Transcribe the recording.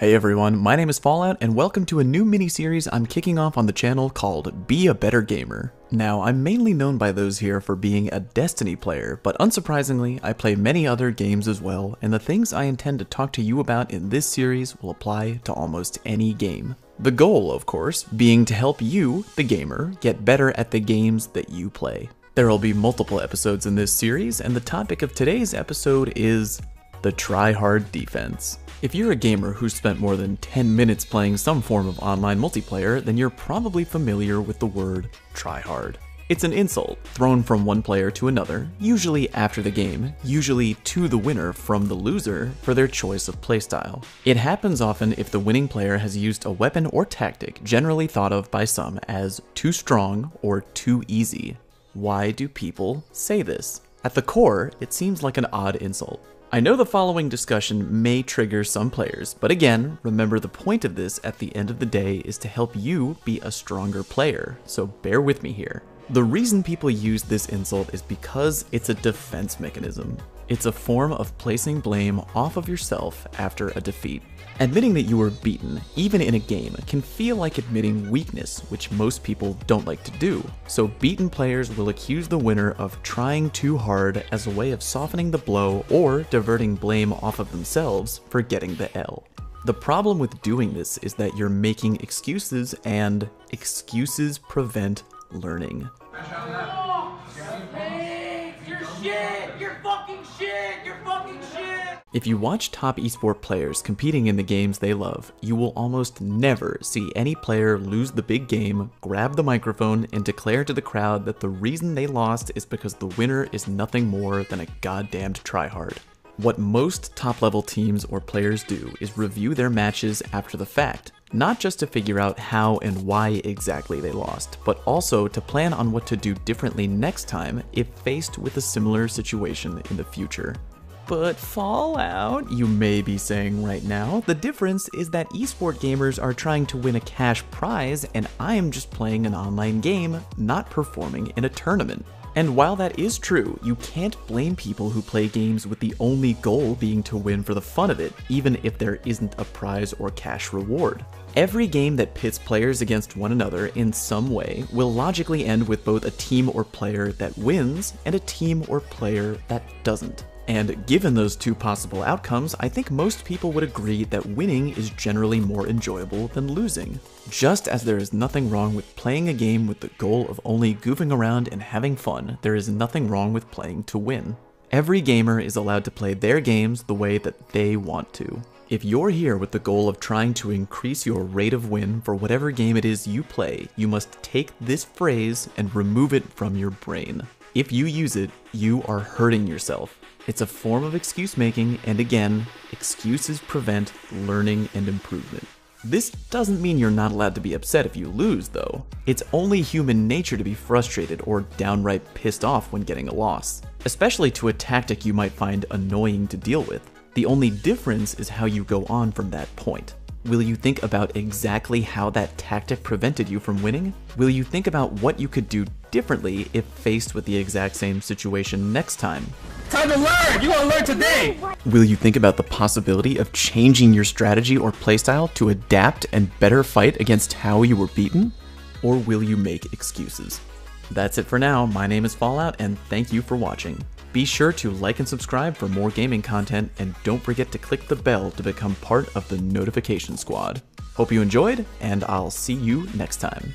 Hey everyone, my name is Fallout and welcome to a new mini-series I'm kicking off on the channel called Be a Better Gamer. Now, I'm mainly known by those here for being a Destiny player, but unsurprisingly, I play many other games as well, and the things I intend to talk to you about in this series will apply to almost any game. The goal, of course, being to help you, the gamer, get better at the games that you play. There will be multiple episodes in this series, and the topic of today's episode is the try-hard defense. If you're a gamer who's spent more than 10 minutes playing some form of online multiplayer, then you're probably familiar with the word tryhard. It's an insult thrown from one player to another, usually after the game, usually to the winner from the loser for their choice of playstyle. It happens often if the winning player has used a weapon or tactic generally thought of by some as too strong or too easy. Why do people say this? At the core, it seems like an odd insult. I know the following discussion may trigger some players, but again, remember the point of this at the end of the day is to help you be a stronger player, so bear with me here. The reason people use this insult is because it's a defense mechanism. It's a form of placing blame off of yourself after a defeat. Admitting that you were beaten, even in a game, can feel like admitting weakness, which most people don't like to do. So beaten players will accuse the winner of trying too hard as a way of softening the blow or diverting blame off of themselves for getting the L. The problem with doing this is that you're making excuses, and excuses prevent learning. If you watch top esport players competing in the games they love, you will almost never see any player lose the big game, grab the microphone, and declare to the crowd that the reason they lost is because the winner is nothing more than a goddamned tryhard. What most top-level teams or players do is review their matches after the fact, not just to figure out how and why exactly they lost, but also to plan on what to do differently next time if faced with a similar situation in the future. But Fallout, you may be saying right now, the difference is that esport gamers are trying to win a cash prize and I'm just playing an online game, not performing in a tournament. And while that is true, you can't blame people who play games with the only goal being to win for the fun of it, even if there isn't a prize or cash reward. Every game that pits players against one another in some way will logically end with both a team or player that wins and a team or player that doesn't. And given those two possible outcomes, I think most people would agree that winning is generally more enjoyable than losing. Just as there is nothing wrong with playing a game with the goal of only goofing around and having fun, there is nothing wrong with playing to win. Every gamer is allowed to play their games the way that they want to. If you're here with the goal of trying to increase your rate of win for whatever game it is you play, you must take this phrase and remove it from your brain. If you use it, you are hurting yourself. It's a form of excuse making, and again, excuses prevent learning and improvement. This doesn't mean you're not allowed to be upset if you lose, though. It's only human nature to be frustrated or downright pissed off when getting a loss, especially to a tactic you might find annoying to deal with. The only difference is how you go on from that point. Will you think about exactly how that tactic prevented you from winning? Will you think about what you could do differently if faced with the exact same situation next time? Time to learn! You wanna learn today! Will you think about the possibility of changing your strategy or playstyle to adapt and better fight against how you were beaten? Or will you make excuses? That's it for now. My name is Fallout, and thank you for watching. Be sure to like and subscribe for more gaming content, and don't forget to click the bell to become part of the notification squad. Hope you enjoyed, and I'll see you next time.